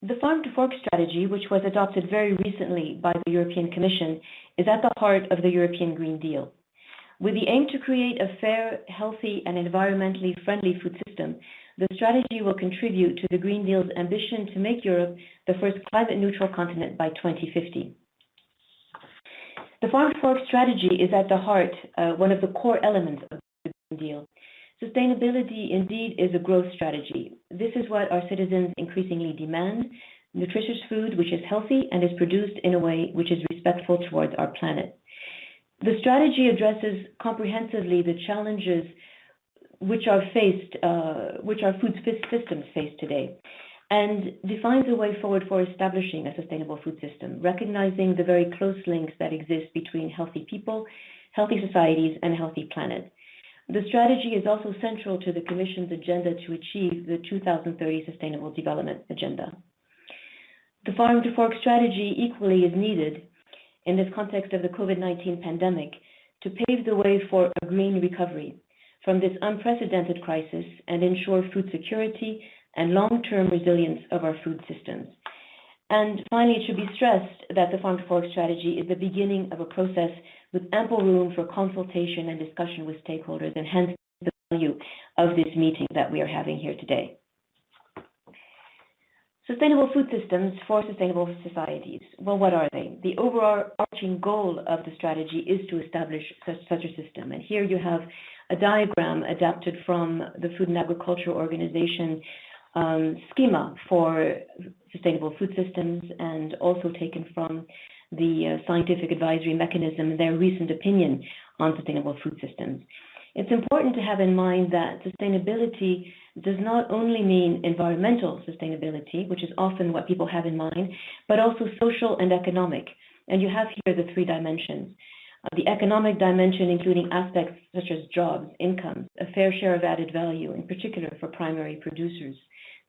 The Farm to Fork strategy, which was adopted very recently by the European Commission, is at the heart of the European Green Deal. With the aim to create a fair, healthy, and environmentally friendly food system, the strategy will contribute to the Green Deal's ambition to make Europe the first climate-neutral continent by 2050. The Farm to Fork strategy is at the heart, one of the core elements of the Green Deal. Sustainability indeed is a growth strategy. This is what our citizens increasingly demand: nutritious food which is healthy and is produced in a way which is respectful towards our planet. The strategy addresses comprehensively the challenges which our food systems face today, and defines a way forward for establishing a sustainable food system, recognizing the very close links that exist between healthy people, healthy societies, and a healthy planet. The strategy is also central to the Commission's agenda to achieve the 2030 Sustainable Development Agenda. The Farm to Fork strategy equally is needed in this context of the COVID-19 pandemic to pave the way for a green recovery from this unprecedented crisis and ensure food security and long-term resilience of our food systems. And finally, it should be stressed that the Farm to Fork strategy is the beginning of a process with ample room for consultation and discussion with stakeholders, and hence the value of this meeting that we are having here today. Sustainable food systems for sustainable societies. Well, what are they? The overarching goal of the strategy is to establish such a system. And here you have a diagram adapted from the Food and Agriculture Organization schema for sustainable food systems, and also taken from the Scientific Advisory Mechanism, their recent opinion on sustainable food systems. It's important to have in mind that sustainability does not only mean environmental sustainability, which is often what people have in mind, but also social and economic. And you have here the three dimensions. The economic dimension, including aspects such as jobs, incomes, a fair share of added value, in particular for primary producers.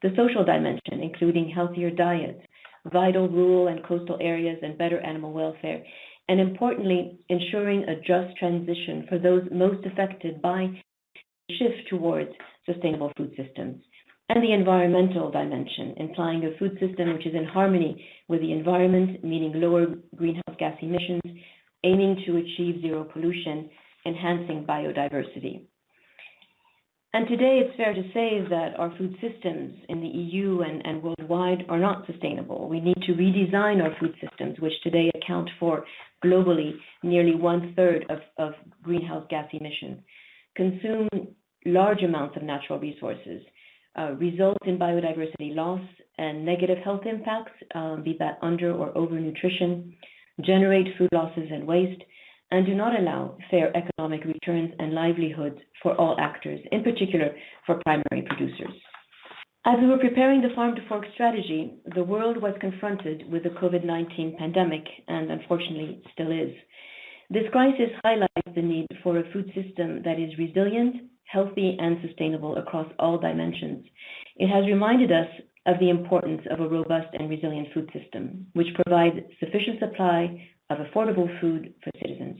The social dimension, including healthier diets, vital rural and coastal areas, and better animal welfare. And importantly, ensuring a just transition for those most affected by the shift towards sustainable food systems. And the environmental dimension, implying a food system which is in harmony with the environment, meaning lower greenhouse gas emissions, aiming to achieve zero pollution, enhancing biodiversity. And today, it's fair to say that our food systems in the EU and worldwide are not sustainable. We need to redesign our food systems, which today account for globally nearly 1/3 of greenhouse gas emissions, consume large amounts of natural resources, result in biodiversity loss and negative health impacts, be that under or overnutrition, generate food losses and waste, and do not allow fair economic returns and livelihoods for all actors, in particular for primary producers. As we were preparing the Farm to Fork strategy, the world was confronted with the COVID-19 pandemic, and unfortunately still is. This crisis highlights the need for a food system that is resilient, healthy, and sustainable across all dimensions. It has reminded us of the importance of a robust and resilient food system, which provides sufficient supply of affordable food for citizens.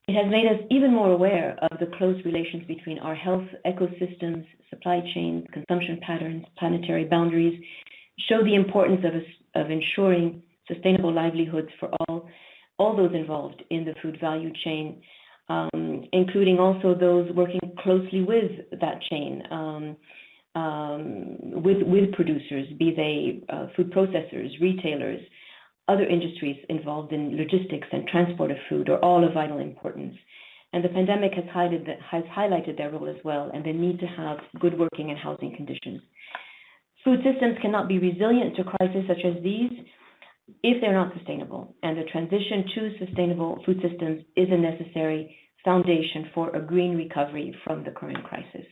It has made us even more aware of the close relations between our health, ecosystems, supply chains, consumption patterns, planetary boundaries, show the importance of ensuring sustainable livelihoods for all those involved in the food value chain, including also those working closely with that chain, with producers, be they food processors, retailers, other industries involved in logistics and transport of food are all of vital importance. And the pandemic has highlighted their role as well, and the need to have good working and housing conditions. Food systems cannot be resilient to crises such as these if they're not sustainable, and the transition to sustainable food systems is a necessary foundation for a green recovery from the current crisis.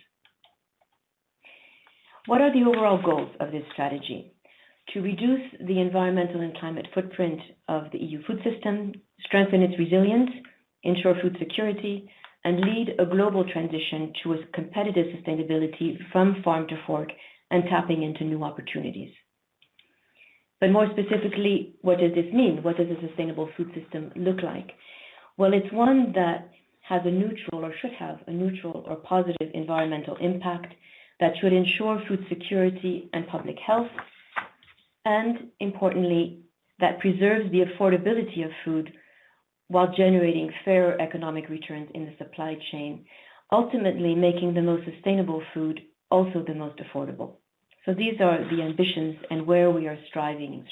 What are the overall goals of this strategy? To reduce the environmental and climate footprint of the EU food system, strengthen its resilience, ensure food security, and lead a global transition to a competitive sustainability from farm to fork and tapping into new opportunities. But more specifically, what does this mean? What does a sustainable food system look like? Well, it's one that has a neutral or should have a neutral or positive environmental impact that should ensure food security and public health, and importantly, that preserves the affordability of food while generating fairer economic returns in the supply chain, ultimately making the most sustainable food also the most affordable. So these are the ambitions and where we are striving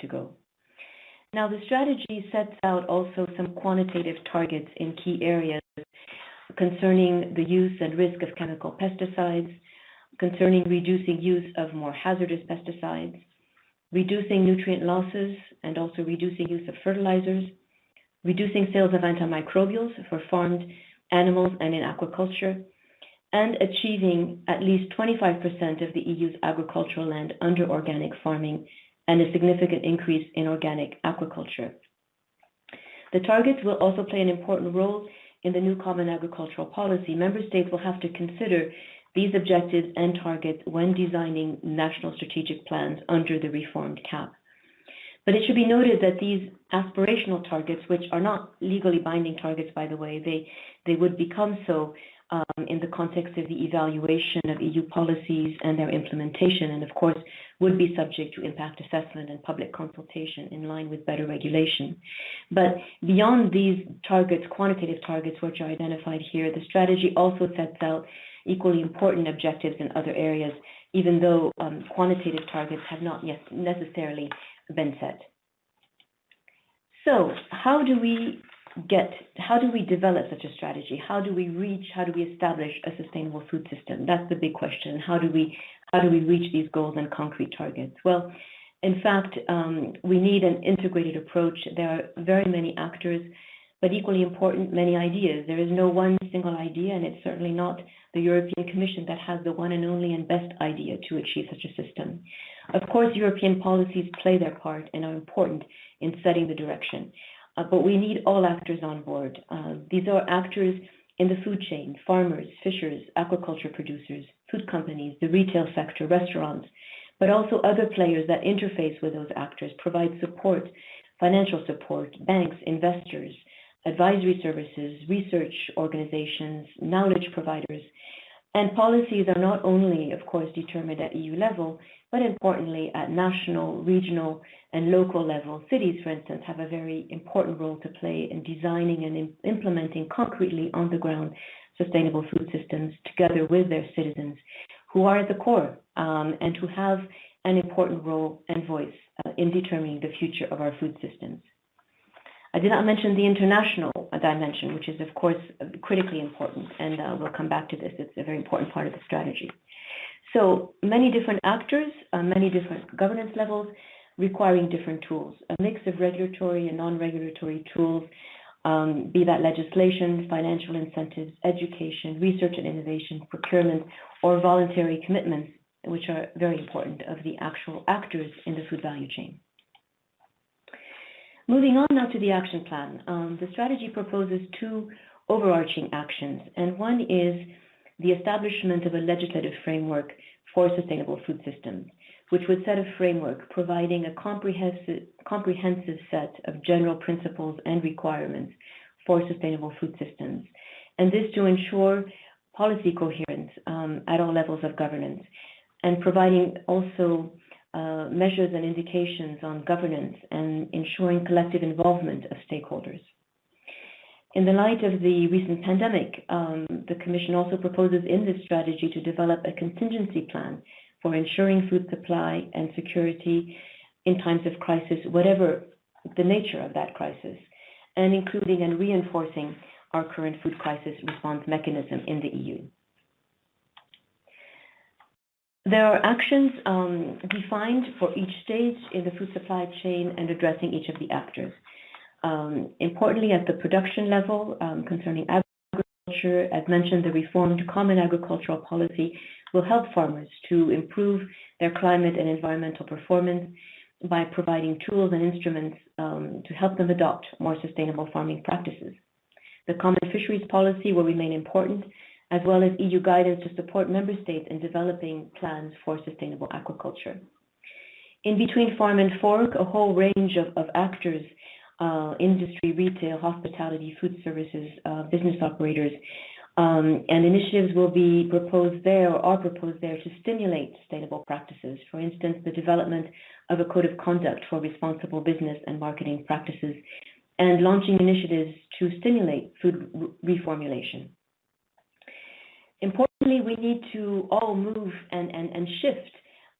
to go. Now, the strategy sets out also some quantitative targets in key areas concerning the use and risk of chemical pesticides, concerning reducing use of more hazardous pesticides, reducing nutrient losses, and also reducing use of fertilizers, reducing sales of antimicrobials for farmed animals and in aquaculture, and achieving at least 25% of the EU's agricultural land under organic farming and a significant increase in organic aquaculture. The targets will also play an important role in the new Common Agricultural Policy. Member states will have to consider these objectives and targets when designing national strategic plans under the reformed CAP. But it should be noted that these aspirational targets, which are not legally binding targets, by the way, they would become so in the context of the evaluation of EU policies and their implementation, and of course would be subject to impact assessment and public consultation in line with better regulation. But beyond these targets, quantitative targets which are identified here, the strategy also sets out equally important objectives in other areas, even though quantitative targets have not yet necessarily been set. So how do we develop such a strategy? How do we establish a sustainable food system? That's the big question. How do we reach these goals and concrete targets? Well, in fact, we need an integrated approach. There are very many actors, but equally important, many ideas. There is no one single idea, and it's certainly not the European Commission that has the one and only and best idea to achieve such a system. Of course, European policies play their part and are important in setting the direction. But we need all actors on board. These are actors in the food chain: farmers, fishers, aquaculture producers, food companies, the retail sector, restaurants, but also other players that interface with those actors, provide support, financial support, banks, investors, advisory services, research organizations, knowledge providers. And policies are not only, of course, determined at EU level, but importantly at national, regional, and local level. Cities, for instance, have a very important role to play in designing and implementing concretely on the ground sustainable food systems together with their citizens, who are at the core and who have an important role and voice in determining the future of our food systems. I did not mention the international dimension, which is, of course, critically important, and we'll come back to this. It's a very important part of the strategy. So many different actors, many different governance levels, requiring different tools, a mix of regulatory and non-regulatory tools, be that legislation, financial incentives, education, research and innovation, procurement, or voluntary commitments, which are very important of the actual actors in the food value chain. Moving on now to the action plan. The strategy proposes two overarching actions, and one is the establishment of a legislative framework for sustainable food systems, which would set a framework providing a comprehensive set of general principles and requirements for sustainable food systems, and this to ensure policy coherence at all levels of governance, and providing also measures and indications on governance and ensuring collective involvement of stakeholders. In the light of the recent pandemic, the Commission also proposes in this strategy to develop a contingency plan for ensuring food supply and security in times of crisis, whatever the nature of that crisis, and including and reinforcing our current food crisis response mechanism in the EU. There are actions defined for each stage in the food supply chain and addressing each of the actors. Importantly, at the production level, concerning agriculture, as mentioned, the reformed Common Agricultural Policy will help farmers to improve their climate and environmental performance by providing tools and instruments to help them adopt more sustainable farming practices. The Common Fisheries Policy will remain important, as well as EU guidance to support member states in developing plans for sustainable aquaculture. In between farm and fork, a whole range of actors, industry, retail, hospitality, food services, business operators, And initiatives will be proposed there or are proposed there to stimulate sustainable practices. For instance, the development of a code of conduct for responsible business and marketing practices, and launching initiatives to stimulate food reformulation. Importantly, we need to all move and shift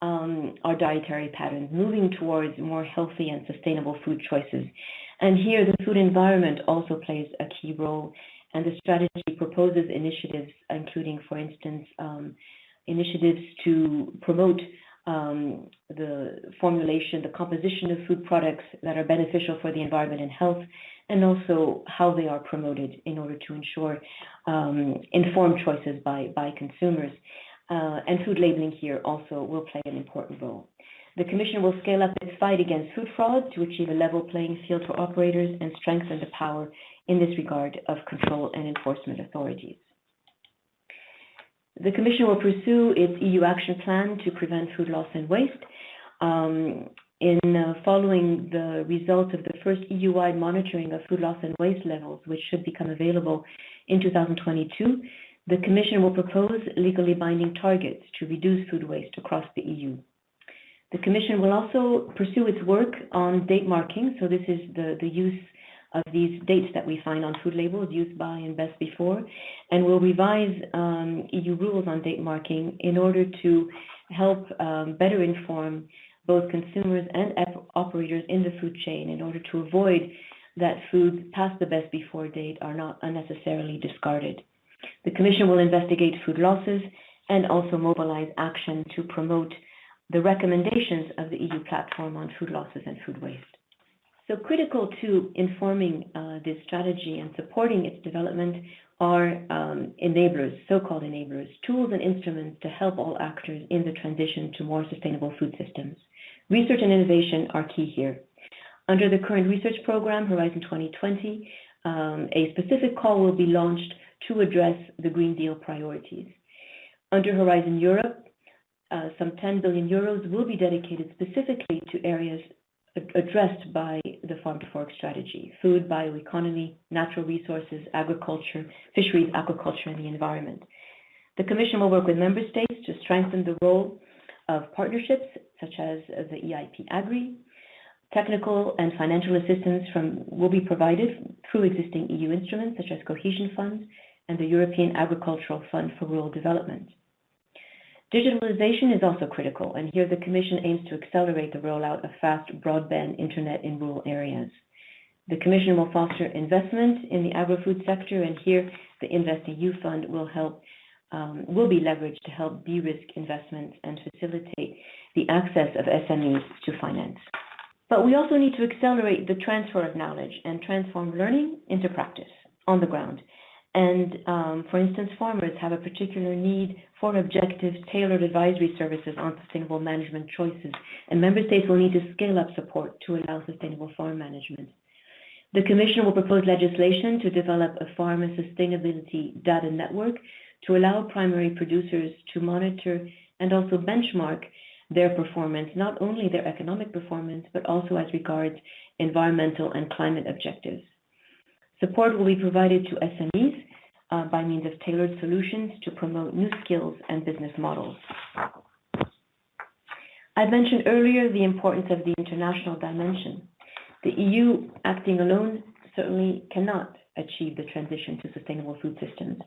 our dietary patterns, moving towards more healthy and sustainable food choices. And here, the food environment also plays a key role, and the strategy proposes initiatives, including, for instance, initiatives to promote the formulation, the composition of food products that are beneficial for the environment and health, and also how they are promoted in order to ensure informed choices by consumers. And food labeling here also will play an important role. The Commission will scale up its fight against food fraud to achieve a level playing field for operators and strengthen the power in this regard of control and enforcement authorities. The Commission will pursue its EU action plan to prevent food loss and waste. Following the results of the first EU-wide monitoring of food loss and waste levels, which should become available in 2022, the Commission will propose legally binding targets to reduce food waste across the EU. The Commission will also pursue its work on date marking. So this is the use of these dates that we find on food labels, used by and best before, and will revise EU rules on date marking in order to help better inform both consumers and operators in the food chain in order to avoid that food past the best before date are not unnecessarily discarded. The Commission will investigate food losses and also mobilize action to promote the recommendations of the EU platform on food losses and food waste. So critical to informing this strategy and supporting its development are enablers, so-called enablers, tools and instruments to help all actors in the transition to more sustainable food systems. Research and innovation are key here. Under the current research program, Horizon 2020, a specific call will be launched to address the Green Deal priorities. Under Horizon Europe, some 10 billion euros will be dedicated specifically to areas addressed by the Farm to Fork strategy: food, bioeconomy, natural resources, agriculture, fisheries, aquaculture, and the environment. The Commission will work with member states to strengthen the role of partnerships such as the EIP Agri. Technical and financial assistance will be provided through existing EU instruments such as cohesion funds and the European Agricultural Fund for Rural Development. Digitalization is also critical, and here the Commission aims to accelerate the rollout of fast broadband internet in rural areas. The Commission will foster investment in the agri-food sector, and here the InvestEU fund will be leveraged to help de-risk investments and facilitate the access of SMEs to finance. But we also need to accelerate the transfer of knowledge and transform learning into practice on the ground. And for instance, farmers have a particular need for objective, tailored advisory services on sustainable management choices, and member states will need to scale up support to allow sustainable farm management. The Commission will propose legislation to develop a farmer sustainability data network to allow primary producers to monitor and also benchmark their performance, not only their economic performance, but also as regards environmental and climate objectives. Support will be provided to SMEs by means of tailored solutions to promote new skills and business models. I mentioned earlier the importance of the international dimension. The EU acting alone certainly cannot achieve the transition to sustainable food systems.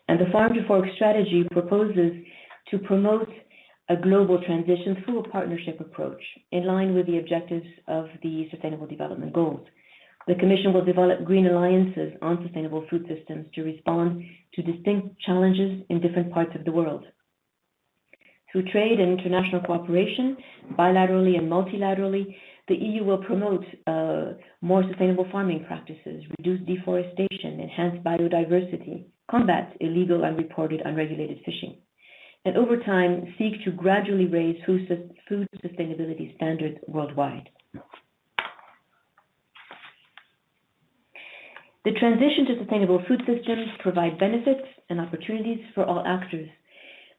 And the Farm to Fork strategy proposes to promote a global transition through a partnership approach in line with the objectives of the Sustainable Development Goals. The Commission will develop green alliances on sustainable food systems to respond to distinct challenges in different parts of the world. Through trade and international cooperation, bilaterally and multilaterally, the EU will promote more sustainable farming practices, reduce deforestation, enhance biodiversity, combat illegal, unreported, unregulated fishing, and over time seek to gradually raise food sustainability standards worldwide. The transition to sustainable food systems provide benefits and opportunities for all actors,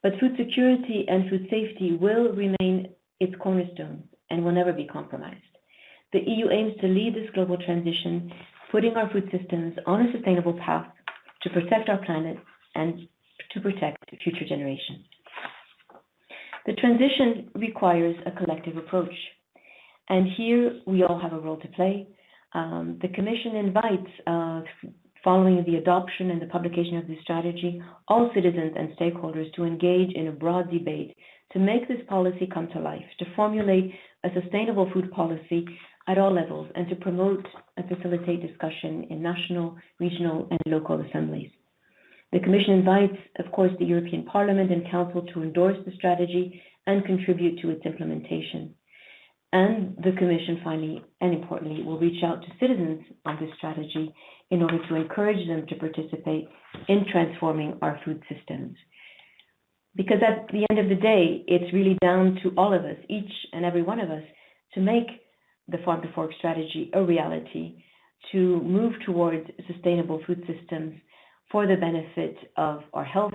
but food security and food safety will remain its cornerstone and will never be compromised. The EU aims to lead this global transition, putting our food systems on a sustainable path to protect our planet and to protect future generations. The transition requires a collective approach, and here we all have a role to play. The Commission invites, following the adoption and the publication of this strategy, all citizens and stakeholders to engage in a broad debate to make this policy come to life, to formulate a sustainable food policy at all levels, and to promote and facilitate discussion in national, regional, and local assemblies. The Commission invites, of course, the European Parliament and Council to endorse the strategy and contribute to its implementation. And the Commission, finally and importantly, will reach out to citizens on this strategy in order to encourage them to participate in transforming our food systems. Because at the end of the day, it's really down to all of us, each and every one of us, to make the Farm to Fork strategy a reality, to move towards sustainable food systems for the benefit of our health,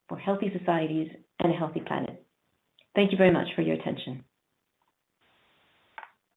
for healthy societies, and a healthy planet. Thank you very much for your attention.